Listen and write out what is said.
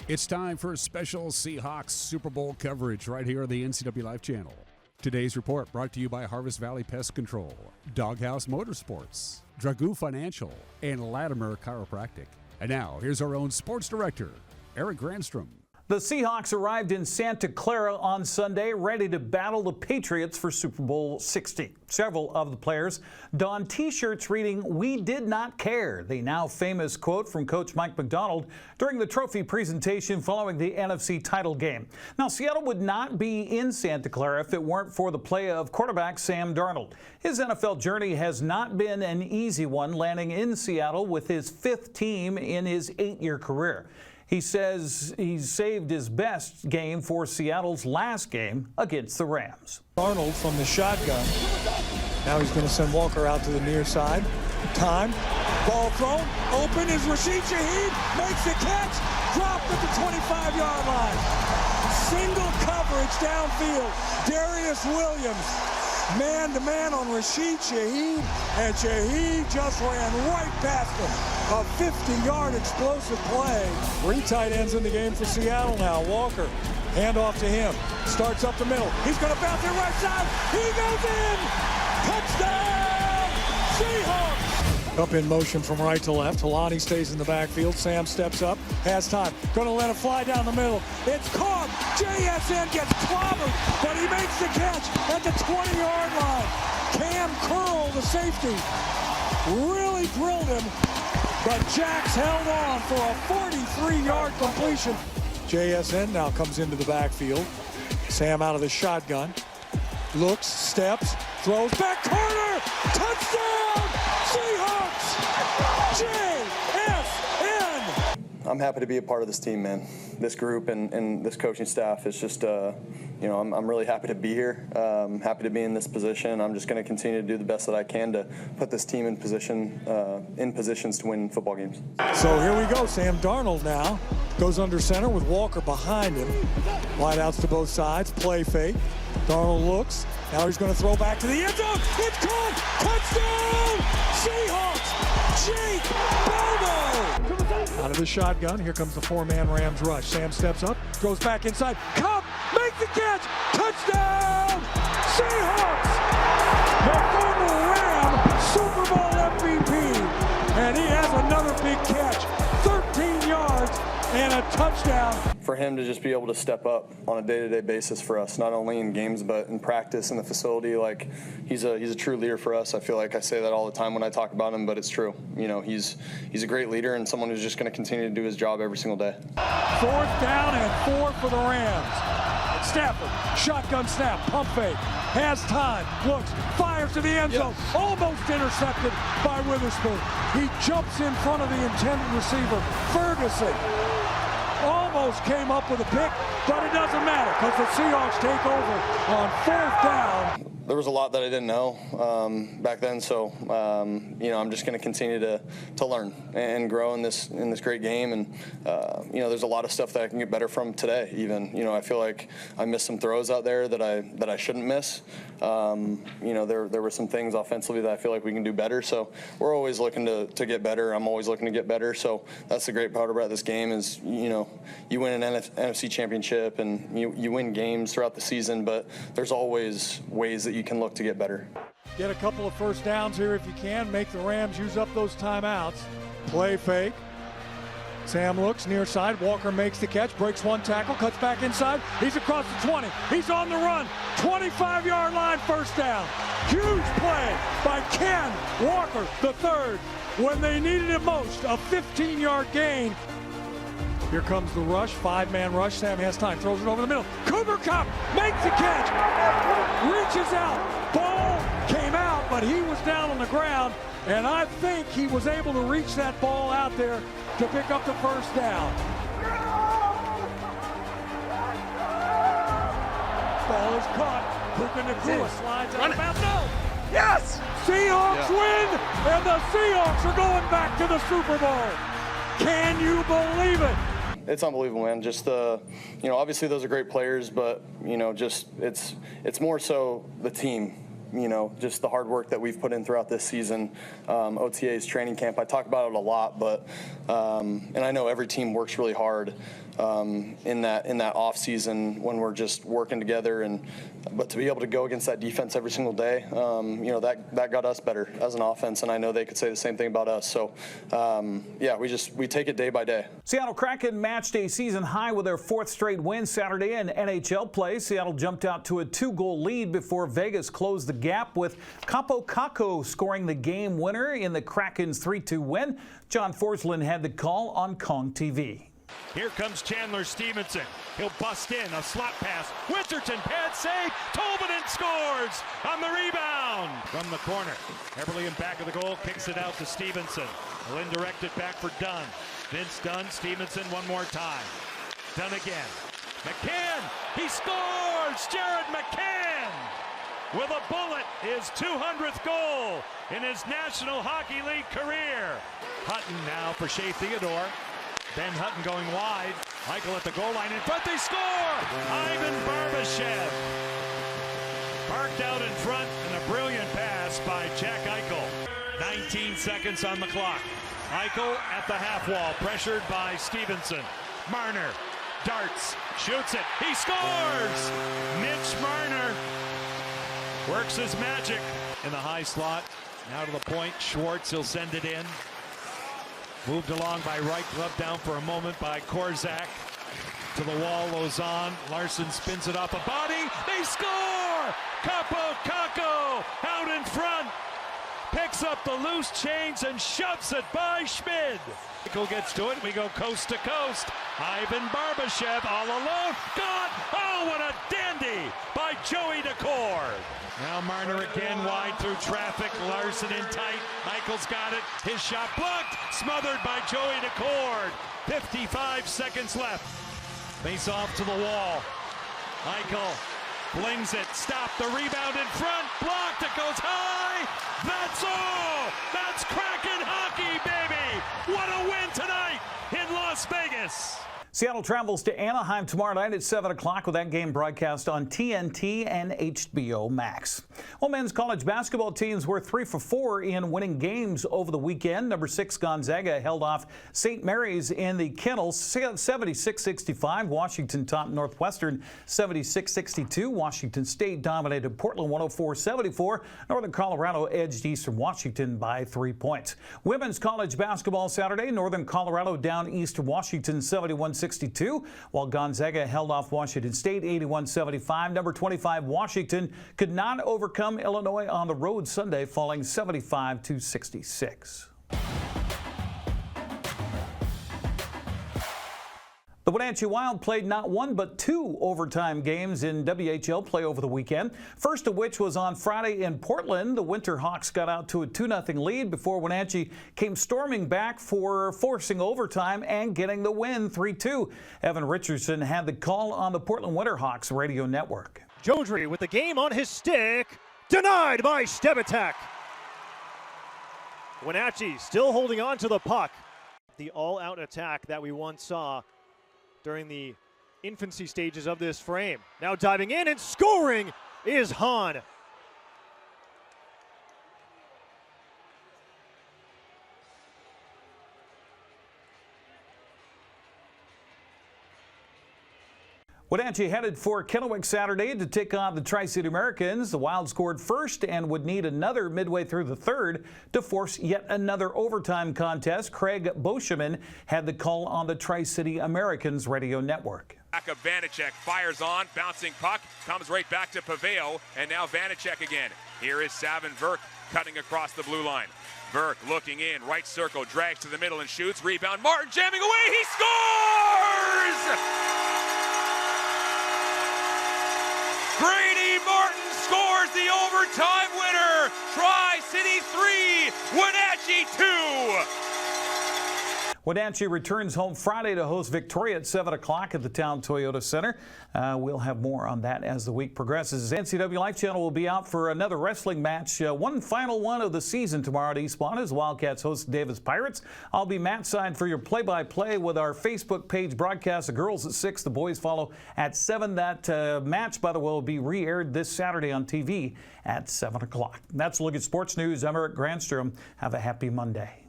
It's time for special Seahawks Super Bowl coverage right here on the NCWLIFE channel. Today's report brought to you by Harvest Valley Pest Control, Doghouse Motorsports, Dragoo Financial, and Latimer Chiropractic. And now, here's our own sports director, Eric Granstrom. The Seahawks arrived in Santa Clara on Sunday, ready to battle the Patriots for Super Bowl 60. Several of the players donned T-shirts reading, "We did not care," the now famous quote from Coach Mike Macdonald during the trophy presentation following the NFC title game. Now, Seattle would not be in Santa Clara if it weren't for the play of quarterback Sam Darnold. His NFL journey has not been an easy one, landing in Seattle with his 5th team in his 8-year career. He says he's saved his best game for Seattle's last game against the Rams. Darnold from the shotgun. Now he's going to send Walker out to the near side. Time. Ball thrown. Open is Rashid Shaheed. Makes the catch. Dropped at the 25-yard line. Single coverage downfield. Darius Williams. Man-to-man on Rashid Shaheed. And Shaheed just ran right past him. A 50-yard explosive play. 3 tight ends in the game for Seattle now. Walker, handoff to him. Starts up the middle. He's going to bounce it right side. He goes in. Touchdown, Seahawks. Up in motion from right to left. Talani stays in the backfield. Sam steps up. Has time. Going to let it fly down the middle. It's caught. JSN gets clobbered, but he makes the catch at the 20-yard line. Cam Curl, the safety, really drilled him. But Jax held on for a 43-yard completion. JSN now comes into the backfield. Sam out of the shotgun. Looks, steps, throws back corner. Touchdown! Seahawks! JSN! I'm happy to be a part of this team, man. This group and this coaching staff is just, I'm really happy to be here. Happy to be in this position. I'm just going to continue to do the best that I can to put this team in positions to win football games. So here we go. Sam Darnold now goes under center with Walker behind him. Wideouts to both sides. Play fake. Darnold looks. Now he's going to throw back to the end zone. It's caught. Touchdown! Seahawks! Jake Bobo! Out of the shotgun. Here comes the 4-man Rams rush. Sam steps up. Goes back inside. Cup! Make the catch! Touchdown! Seahawks! The former Ram Super Bowl MVP. And he has another big catch. 13 yards and a touchdown. For him to just be able to step up on a day-to-day basis for us, not only in games but in practice in the facility, like he's a true leader for us. I feel like I say that all the time when I talk about him, but it's true. You know, he's a great leader and someone who's just going to continue to do his job every single day. 4th down and 4 for the Rams. Stafford, shotgun snap, pump fake, has time, looks, fires to the end zone, almost intercepted by Witherspoon. He jumps in front of the intended receiver, Ferguson. Almost came up with a pick, but it doesn't matter because the Seahawks take over on 4th down. There was a lot that I didn't know back then, so I'm just going to continue to learn and grow in this great game. And there's a lot of stuff that I can get better from today. Even I feel like I missed some throws out there that I shouldn't miss. There were some things offensively that I feel like we can do better. So we're always looking to get better. I'm always looking to get better. So that's the great part about this game is you win an NFC championship and you win games throughout the season, but there's always ways that you can look to get better. Get a couple of first downs here if you can. Make the Rams use up those timeouts. Play fake. Sam looks near side. Walker makes the catch. Breaks one tackle. Cuts back inside. He's across the 20. He's on the run. 25-yard line. First down. Huge play by Ken Walker III. When they needed it most, a 15-yard gain. Here comes the rush, 5-man rush. Sam has time, throws it over the middle. Cooper Kupp makes the catch, reaches out. Ball came out, but he was down on the ground, and I think he was able to reach that ball out there to pick up the first down. Ball is caught. Puka Nacua slides out of bounds. No! Yes! Seahawks win, and the Seahawks are going back to the Super Bowl. Can you believe it? It's unbelievable, man. Just obviously those are great players, but just it's more so the team just the hard work that we've put in throughout this season, OTA's training camp. I talk about it a lot, but and I know every team works really hard in that off season when we're just working together, but to be able to go against that defense every single day, that got us better as an offense, and I know they could say the same thing about us. So we take it day by day. Seattle Kraken matched a season high with their fourth straight win Saturday in NHL play. Seattle jumped out to a 2-goal lead before Vegas closed the gap, with Kaapo Kakko scoring the game winner in the Kraken's 3-2 win. John Forsland had the call on Kong TV. Here comes Chandler Stevenson. He'll bust in a slot pass. Winterton pad save. Tolvanen scores on the rebound from the corner. Eberle in back of the goal, kicks it out to Stevenson. He'll indirect it back for Dunn. Vince Dunn, Stevenson one more time. Dunn again. McCann, he scores! Jared McCann with a bullet, his 200th goal in his National Hockey League career. Hutton now for Shea Theodore. Ben Hutton going wide. Michael at the goal line in front. They score! Ivan Barbashev parked out in front, and a brilliant pass by Jack Eichel. 19 seconds on the clock. Eichel at the half wall, pressured by Stevenson. Marner darts, shoots it. He scores! Mitch Marner works his magic in the high slot. Now to the point. Schwartz, he'll send it in. Moved along by right, glove down for a moment by Korzak. To the wall, Lozon. Larson spins it off a body. They score! Kaapo Kakko out in front. Picks up the loose change and shoves it by Schmid. Michael gets to it. We go coast to coast. Ivan Barbashev all alone. Got! Oh, what a dandy by Joey Decord. Now Marner again wide through traffic. Larson in tight. Eichel's got it. His shot blocked. Smothered by Joey Decord. 55 seconds left. Face off to the wall. Eichel flings it. Stop. The rebound in front. Blocked. It goes high. That's all. That's Kraken hockey, baby. What a win tonight in Las Vegas. Seattle travels to Anaheim tomorrow night at 7 o'clock with that game broadcast on TNT and HBO Max. Well, men's college basketball teams were 3 for 4 in winning games over the weekend. Number 6 Gonzaga held off St. Mary's in the Kennels 76-65. Washington topped Northwestern 76-62. Washington State dominated Portland 104-74. Northern Colorado edged Eastern Washington by 3 points. Women's college basketball Saturday, Northern Colorado down Eastern Washington 71-62, while Gonzaga held off Washington State 81-75. Number 25 Washington could not overcome Illinois on the road Sunday, falling 75-66. The Wenatchee Wild played not 1 but 2 overtime games in WHL play over the weekend, first of which was on Friday in Portland. The Winterhawks got out to a 2-0 lead before Wenatchee came storming back for forcing overtime and getting the win 3-2. Evan Richardson had the call on the Portland Winterhawks radio network. Jodry with the game on his stick, denied by Stebatek. Wenatchee still holding on to the puck. The all-out attack that we once saw during the infancy stages of this frame. Now diving in and scoring is Hahn. Wenatchee headed for Kennewick Saturday to take on the Tri-City Americans. The Wild scored first and would need another midway through the third to force yet another overtime contest. Craig Boscheman had the call on the Tri-City Americans radio network. Back of Vanacek, fires on, bouncing puck, comes right back to Paveo, and now Vanacek again. Here is Savin Verk cutting across the blue line. Verk looking in, right circle, drags to the middle and shoots. Rebound, Martin jamming away, he scores! Grady Martin scores the overtime winner. Tri-City 3, Wenatchee 2. Wenatchee returns home Friday to host Victoria at 7 o'clock at the Town Toyota Center. We'll have more on that as the week progresses. NCW Life Channel will be out for another wrestling match, one final one of the season tomorrow at East Bond as Wildcats host Davis Pirates. I'll be Matt Side for your play-by-play with our Facebook page broadcast. The girls at 6, the boys follow at 7. That match, by the way, will be re-aired this Saturday on TV at 7 o'clock. That's a look at sports news. I'm Eric Granstrom. Have a happy Monday.